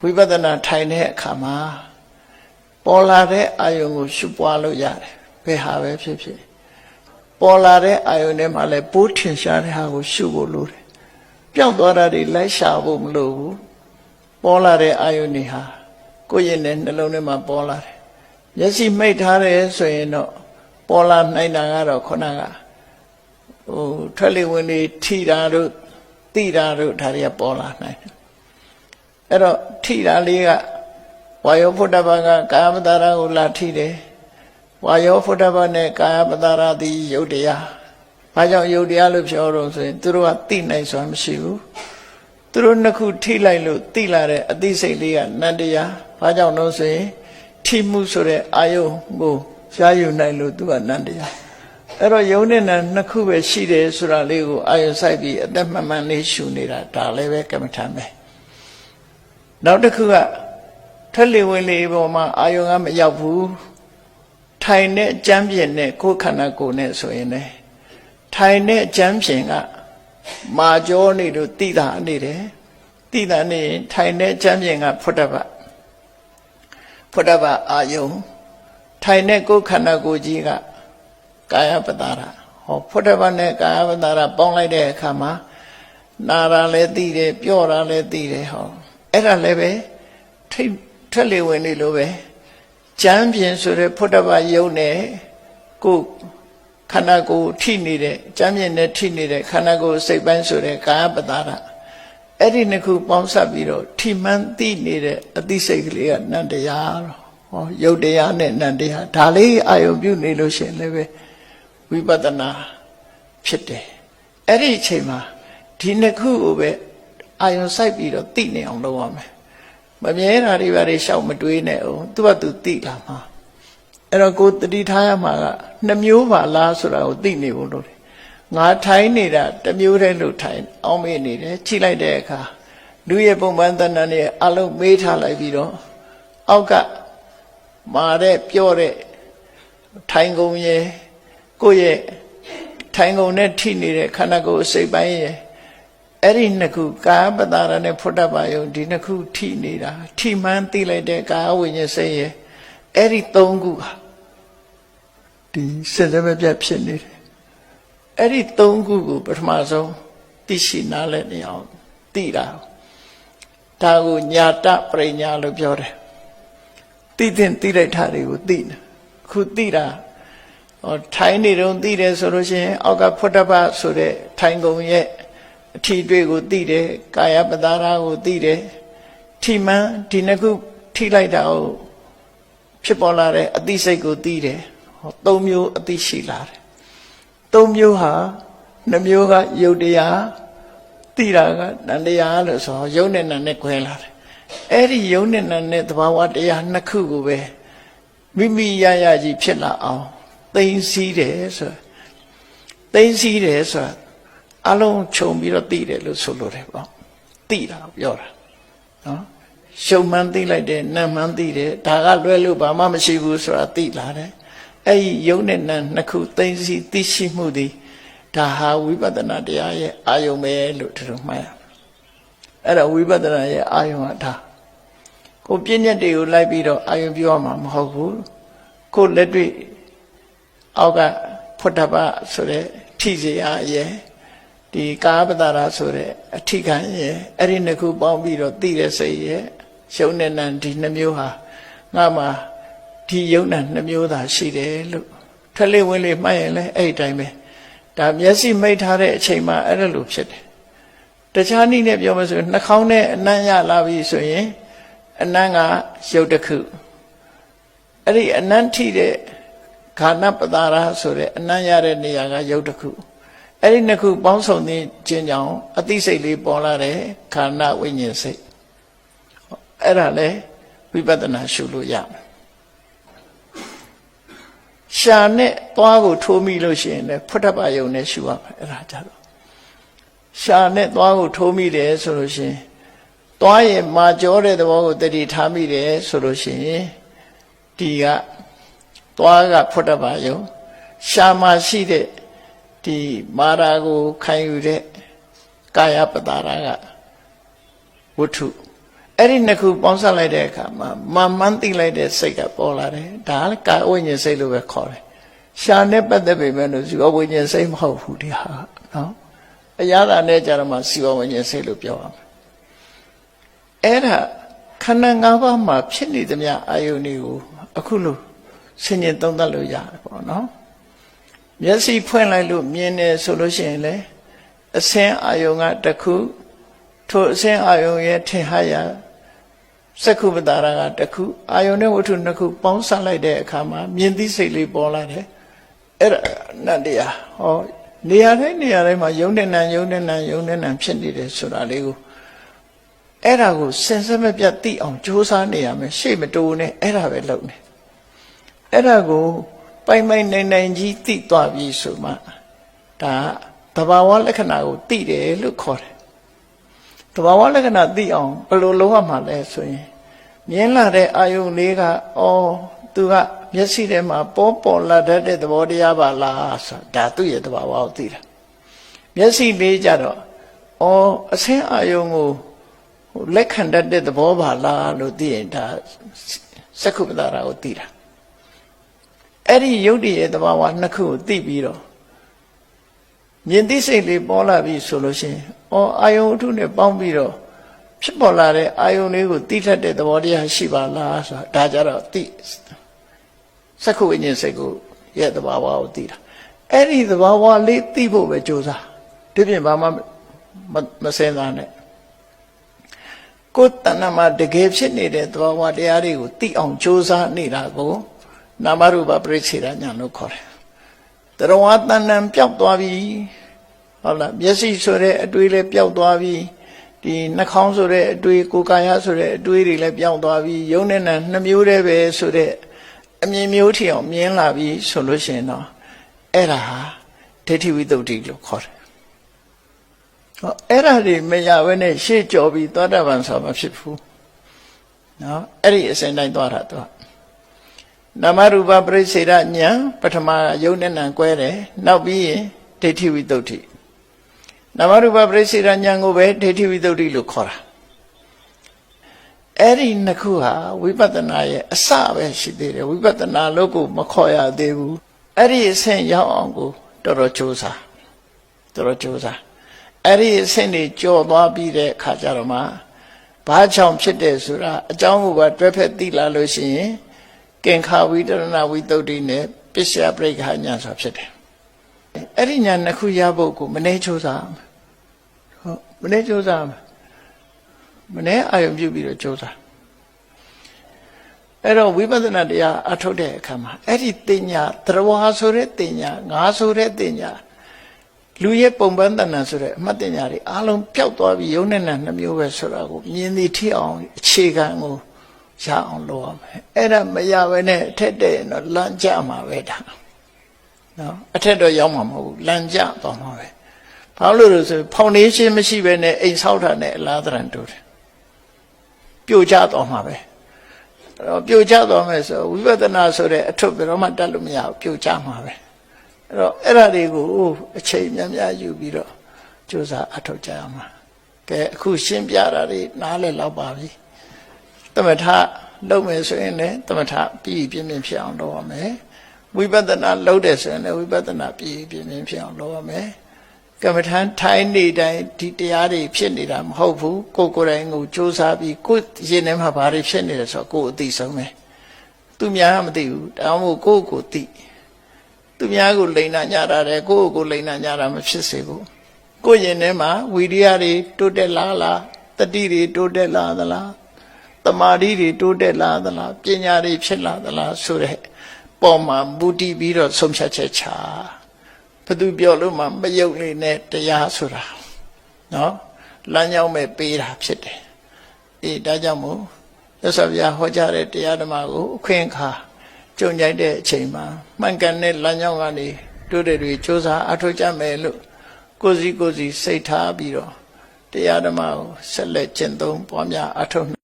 ဝိပဿနာထိုင်တဲ့အခါမှာပေါ်လာတဲ့အာယုံကိုရှုပွားလို့ရတယ်ဘယ်ဟာပဲဖြစ်ဖြစ်ပေါ်လာတဲ့အာယုံထဲမှာလည်းပိုးထင်ရှားတဲ့ဟာကိုရှုဖို့လိုတယ်ပျောက်သွားတာတွေလိုက်ရှာဖို့မလိုဘူးပေါ်လာတဲ့အာယုန်တွေဟာကိုယ့်ရဲ့နှလုံးထဲမှာပေါ်လာတယ်မျက်စိမှိတ်ထားတယ်ဆိုရင်တော့ပေါ်လာနိုင်တာကတော့ခုနကထွက်လေဝင်လေထိတာတို့တိတာတို့ဒါတွေကပေါ်လာနိုင်တယ်အဲ့တော့ထိတာလေးကဝါယောဖုတ္တပကကာယပတာရကိုလာထိတယ်ဝါယောဖုတ္တပနဲ့ကာယပတာရသည်ယုတ်တရားဘာကြောင့်ယုတ်တရားလို့ပြောတော့ဆိုရင်သူတို့ကသိနိုင်စွာမရှိဘူးသူတို့နှစ်ခုထိလိုက်လို့သိလာတဲ့အသိစိတ်လေးကနတ္တရားဘာကြောင့်လို့ဆိုရင်ထိမှုဆိုတဲ့အာယုံကိုရှားယူနိုင်လို့သူကနတ္တရားအဲ့တော့ယုံနဲ့နာနှစ်ခုပဲရှိတယ်ဆိုတာလေးကိုအာယုံစိုက်ပြီးအသက်မှန်မှန်လေးရှုနေတာဒါလည်းပဲကမ္မထာပဲနောက်တစ်ခုကထွက်လေဝင်လေပေါ်မှာအာယုံကမရောက်ဘူးထိုင်တဲ့ကြမ်းပြင်နဲ့ကိုယ်ခန္ဓာကိုယ်နဲ့ဆိုရင်လည်းထိုင်တဲ့ကြမ်းပြင်ကမာကြောနေလို့တိတာနေတယ်တိတာနေထိုင်တဲ့ကြမ်းပြင်ကဖုတ္တပအာယုံထိုင်တဲ့ကိုယ်ခန္ဓာကိုယ်ကြီးကကာယပတာရဟောဖုတ္တပနဲ့ကာယပတာရပေါင်းလိုက်တဲ့အခါမှာနာတာလည်းသိတယ်ပြော့တာလည်းသိတယ်ဟောအဲ့ဒါလည်းပဲထွက်လေဝင်လေလိုပဲကြမ်းပြင်ဆိုတဲ့ဖုတ္တပယုံနဲ့ကိုယ်ခန္ဓာကိုယ်ထိနေတဲ့ကြမ်းပြင်နဲ့ထိနေတဲ့ခန္ဓာကိုယ်စိတ်ပိုင်းဆိုတဲ့ကာယပတာရအဲ့ဒီနှစ်ခုပေါင်းစပ်ပြီးတော့ထိမှန်သိနေတဲ့အသိစိတ်ကလေးကနတ္တရားဟောယုတ်တရားနဲ့နတ္တရားဒါလေးအာယုံပြုနေလို့ရှိရင်လည်းပဲဝိပဿနာဖြစ်တယ်အဲ့ဒီအချိန်မှာဒီနှစ်ခုကိုပဲအာယုံစိုက်ပြီးတော့သိနေအောင်လုပ်ရမယ်မမြဲတာတွေဘာတွေရှောက်မတွေးနဲ့အောင်သူ့ဘာသူသိလာမှာအဲ့တော့ကိုတတိထားရမှာကနှစ်မျိုးပါလားဆိုတာကိုသိနေဖို့လိုတယ်ငါထိုင်နေတာတစ်မျိုးတည်းလို့ထိုင်အောင်မေးနေတယ်ချိလိုက်တဲ့အခါလူရဲ့ပုံမှန်တဏ္ဍာနဲ့အလုံးမေးထားလိုက်ပြီးတော့အောက်ကမာတဲ့ပြောတဲ့ထိုင်ကုန်ရဲ့ကိုယ့်ရဲ့ထိုင်ကုန်နဲ့ထိနေတဲ့ခန္ဓာကိုယ်စိတ်ပိုင်းရဲ့အဲ့ဒီနှစ်ခုကာယပတာရနဲ့ဖုတ္တပယုံဒီနှစ်ခုထိနေတာထိမှန်းသိလိုက်တဲ့ကာယဝိညာဉ်စိတ်ရဲ့အဲ့ဒီသုံးခုဟာဒီစက်စက်ပြတ်ဖြစ်နေတယ်အဲ့ဒီသုံးခုကိုပထမဆုံးသိရှိနားလည်နေအောင်သိတာဒါကိုညာတပရိညာလို့ပြောတယ်သိတဲ့သိလိုက်တာတွေကိုသိနေခုသိတာထိုင်နေတော့သိတယ်ဆိုလို့ရှိရင်အောက်ကဖုတ္တပဆိုတဲ့ထိုင်ကုန်ရဲ့အထီတွေကိုသိတယ်ကာယပတာရကိုသိတယ်ထိမှန်ဒီနှစ်ခုထိလိုက်တာကိုဖြစ်ပေါ်လာတဲ့အသိစိတ်ကိုသိတယ်သုံးမျိုးအသိရှိလာတယ်သုံးမျိုးဟာနှစ်မျိုးကယုတ်တရားသိတာကနန္တရားလို့ဆိုယုတ်နဲ့နံနဲ့ခွဲလာတယ်အဲ့ဒီယုတ်နဲ့နံနဲ့သဘာဝတရားနှစ်ခုကိုပဲမိမိရရကြီးဖြစ်လာအောင်သိသိတယ်ဆိုသိသိတယ်ဆိုအလုံးခြုံပြီးတော့သိတယ်လို့ဆိုလိုတယ်ပေါ့သိတာပြောတာနော်ရှုံမှန်းသိလိုက်တယ်နာမှန်းသိတယ်ဒါကလွဲလို့ဘာမှမရှိဘူးဆိုတာသိလာတယ်အဲ့ဒီယုံနဲ့နာနှစ်ခုသိသိသိရှိမှုဒီဒါဟာဝိပဿနာတရားရဲ့အာယုံပဲလို့တို့မှတ်ရအဲ့ဒါဝိပဿနာရဲ့အာယုံကဒါကိုပြည့်ညက်တွေကိုလိုက်ပြီးတော့အာယုံပြောမှာမဟုတ်ဘူးကိုလက်တွေ့အောက်ကဖုတ္တပဆိုတဲ့ထိစေရရဲ့ဒီကာပတာရဆိုတဲ့အထိခံရဲ့အဲ့ဒီနှစ်ခုပေါင်းပြီးတော့သိတဲ့စိတ်ရဲ့ယုံနဲ့နံဒီနှမျိုးဟာငါမှာဒီယုံနဲ့နှမျိုးသာရှိတယ်လို့ထွက်လေဝင်လေမှတ်ရင်လည်းအဲ့ဒီတိုင်းပဲဒါမျက်စိမိတ်ထားတဲ့အချိန်မှာအဲ့ဒါလိုဖြစ်တယ်တခြားနည်းနဲ့ပြောမှဆိုရင်နှာခေါင်းနဲ့အနံ့ရလာပြီဆိုရင်အနံ့ကယုတ်တစ်ခုအဲ့ဒီအနံ့ထိတဲ့ခန္ဓာပတာရဆိုတဲ့အနံ့ရတဲ့နေရာကယုတ်တစ်ခုအဲ့ဒီနှစ်ခုပေါင်းစုံခြင်းကြောင့်အသိစိတ်လေးပေါ်လာတဲ့ခန္ဓာဝိညာဉ်စိတ်အဲ့ဒါလေဝိပဿနာရှုလို့ရမယ်ရှာနဲ့သွားကိုထိုးမိလို့ရှိရင်လည်းဖုတ္တပယုံနဲ့ရှုရမယ်အဲ့ဒါကြတော့ရှာနဲ့သွားကိုထိုးမိတယ်ဆိုလို့ရှိရင်သွားရဲ့မာကြောတဲ့သဘောကိုတတိထားမိတယ်ဆိုလို့ရှိရင်ဒီကသွားကဖုတ္တပယုံရှာမှာရှိတဲ့ဒီမာရာကိုခံယူတဲ့ကာယပတာရကဝတ္ထု အဲ့ဒီနှစ်ခုပေါင်းစပ်လိုက်တဲ့အခါမှာမှန်သိလိုက်တဲ့စိတ်ကပေါ်လာတယ်ဒါကကာယဝိညာဉ်စိတ်လို့ပဲခေါ်တယ်ရှာနဲ့ပတ်သက်ပေမဲ့လို့ဇီဝဝိညာဉ်စိတ်မဟုတ်ဘူးဒီဟာနော်အရာသာနဲ့ကြတော့မှဇီဝဝိညာဉ်စိတ်လို့ပြောရမယ်အဲ့ဒါခန္ဓာ၅ပါးမှာဖြစ်နေသမျှအာယုန်တွေကိုအခုလို့ဆင်ញင်သုံးသပ်လို့ရတယ်ပေါ့နော်မျက်စိဖွင့်လိုက်လို့မြင်တယ်ဆိုလို့ရှိရင်လေအစင်းအာယုန်ကတစ်ခုထိုအစင်းအာယုန်ရဲ့ထင်ဟရစက္ခုပတာရကတစ်ခုအာယုန်နဲ့ဝတ္ထုနှစ်ခုပေါင်းစပ်လိုက်တဲ့အခါမှာမြင်သိစိတ်လေးပေါ်လာတယ်အဲ့ဒါနတ်တရားဟောနေရာတိုင်းမှာယုံတဲ့နံဖြစ်နေတယ်ဆိုတာလေးကိုအဲ့ဒါကိုစင်စစ်မပြတ်သိအောင်ကြိုးစားနေရမယ်ရှေ့မတိုးနဲ့အဲ့ဒါပဲလုပ်နေအဲ့ဒါကိုပိုင်နိုင်ကြီးသိသွားပြီဆိုမှဒါသဘာဝလက္ခဏာကိုသိတယ်လို့ခေါ်တယ်သဘာဝလက္ခဏာသိအောင်ဘယ်လိုလုပ်ရမှာလဲဆိုရင်မြင်လာတဲ့အာယုန်လေးကသူကမျက်စိထဲမှာပေါ်လာတတ်တဲ့သဘောတရားပါလားဆိုတာဒါသူ့ရဲ့သဘာဝကိုသိတာမျက်စိလေးကြတော့အစင်းအာယုန်ကိုလက်ခံတတ်တဲ့သဘောပါလားလို့သိရင်ဒါစက္ခုပ္ပတာရကိုသိတာအဲ့ဒီယုတ်တည်းရဲ့သဘာဝနှစ်ခုကိုသိပြီးတော့မြင်သိစိတ်လေးပေါ်လာပြီဆိုလို့ရှိရင်အာယုန်အထုနဲ့ပေါင်းပြီးတော့ဖြစ်ပေါ်လာတဲ့အာယုန်လေးကိုသိတတ်တဲ့သဘောတရားရှိပါလားဆိုတာဒါကြတော့သိစက္ခုဝိညာဉ်စိတ်ကိုရဲ့သဘာဝကိုသိတာအဲ့ဒီသဘာဝလေးသိဖို့ပဲကြိုးစားဒီပြင်ဘာမှမစင်စားနဲ့ကိုယ်တဏ္ဍမှာတကယ်ဖြစ်နေတဲ့သဘာဝတရားတွေကိုသိအောင်ကြိုးစားနေတာကိုနာမရူပပရိစ္ဆေဒဉာဏ်လို့ခေါ်တယ်တရဝတဏ္ဍပျောက်သွားပြီဟုတ်လားမျက်စိဆိုတဲ့အတွေးလည်းပျောက်သွားပြီဒီနှာခေါင်းဆိုတဲ့အတွေးကိုယ်ကာယဆိုတဲ့အတွေးတွေလည်းပျောက်သွားပြီယုံနဲ့နာနှစ်မျိုးတည်းပဲဆိုတဲ့အမြင်မျိုးထီအောင်မြင်လာပြီဆိုလို့ရှိရင်တော့အဲ့ဒါဟာဒိဋ္ဌိဝိတ္တုလို့ခေါ်တယ်အဲ့ဒါတွေမရဘဲနဲ့ရှေ့ကြော်ပြီးသောတာပန်ဆိုမဖြစ်ဘူးနော်အဲ့ဒီအစဉ်တိုင်းသွားတာတော့နာမရူပပရိစ္ဆေဒဉာဏ်ပထမယုံနဲ့နံကွဲတယ်နောက်ပြီးရင်ဒိဋ္ဌိဝိတ္တုနာမရူပပရိစ္ဆေဒဉာဏ်ကိုပဲဒိဋ္ဌိဝိတ္တုလို့ခေါ်တာအဲ့ဒီနှစ်ခုဟာဝိပဿနာရဲ့အစပဲရှိသေးတယ်ဝိပဿနာလို့ကိုမခေါ်ရသေးဘူးအဲ့ဒီအဆင့်ရောက်အောင်ကိုတော်တော်ကြိုးစားအဲ့ဒီအဆင့်တွေကြော်သွားပြီးတဲ့အခါကျတော့မှဘာကြောင့်ဖြစ်တယ်ဆိုတာအကြောင်းကိုပါတွဲဖက်သိလာလို့ရှိရင်ကင်္ခာဝိတရဏဝိတ္တုနဲ့ပစ္စယပရိက္ခဉာဏ်ဆိုတာဖြစ်တယ်အဲ့ဒီဉာဏ်နှစ်ခုရဖို့ကိုမနေကြိုးစားမနေကြိုးစားမနေအာရုံပြုပြီးတော့ကြိုးစားအဲ့တော့ဝိပဿနာတရားအထုတ်တဲ့အခါမှာအဲ့ဒီတင်ညာသရဝါဆိုတဲ့တင်ညာငါဆိုတဲ့တင်ညာလူရဲ့ပုံပန်းတဏ္ဍာဆိုတဲ့အမှတ်တင်ညာတွေအားလုံးပျောက်သွားပြီးယုံနဲ့နှမျိုးပဲဆိုတာကိုမြင်သိထိအောင်အခြေခံကိုရအောင်လုပ်ရမယ်အဲ့ဒါမရဘဲနဲ့အထက်တဲ့တော့လမ်းကျမှာပဲဒါနော်အထက်တော့ရောက်မှာမဟုတ်ဘူးလမ်းကျသွားမှာပဲဘာလို့လဲဆိုဖောင်ဒေးရှင်းမရှိဘဲနဲ့အိမ်ဆောက်တာနဲ့အလားတရံတူတယ်ပြိုကျသွားမှာပဲအဲ့တော့ပြိုကျသွားမယ်ဆိုဝိပဿနာဆိုတဲ့အထုပ်ဘယ်တော့မှတတ်လို့မရဘူးပြိုကျမှာပဲအဲ့တော့အဲ့ဒါတွေကိုအချိန်များယူပြီးတော့ကြိုးစားအထောက်ကြရမှာကဲအခုရှင်းပြတာတွေနားလည်လောက်ပါပြီသမထလုပ်မယ်ဆိုရင်လည်းသမထပြီးပြင်းဖြစ်အောင်လုပ်ရမယ်ဝိပဿနာလုပ်တယ်ဆိုရင်လည်းဝိပဿနာပြီးပြင်းဖြစ်အောင်လုပ်ရမယ်ကမ္မထထိုင်နေတိုင်းဒီတရားတွေဖြစ်နေတာမဟုတ်ဘူးကိုယ်တိုင်ကိုကြိုးစားပြီးကိုယ်ရင်ထဲမှာဘာတွေဖြစ်နေလဲဆိုတော့ကိုယ်အသိဆုံးပဲသူများမသိဘူးဒါမှမဟုတ်ကိုယ်သိသူများကိုလိန်နာညတာတယ်ကိုယ့်ကိုလိန်နာညတာမဖြစ်စေဘူးကိုယ့်ရင်ထဲမှာဝိရိယတွေတိုးတက်လာလားတတိတွေတိုးတက်လာသလားတမာတိတွေတိုးတက်လာသလားပညာတွေဖြစ်လာသလားဆိုတဲ့ပေါ်မှာမူတည်ပြီးတော့ဆုံးဖြတ်ချက်ချဘယ်သူပြောလို့မှမယုတ်လေနဲ့တရားဆိုတာနော်လမ်းကြောင်းပဲပေးတာဖြစ်တယ်အေးဒါကြောင့်မို့သစ္စာပြဟောကြားတဲ့တရားဓမ္မကိုအခွင့်အခါကြုံကြိုက်တဲ့အချိန်မှာမှန်ကန်တဲ့လမ်းကြောင်းကနေတို့တွေစ조사အထောက်ကြမယ်လို့ကိုယ်စီစိတ်ထားပြီးတော့တရားဓမ္မကိုဆက်လက်ကျင့်သုံးပွားများအထောက်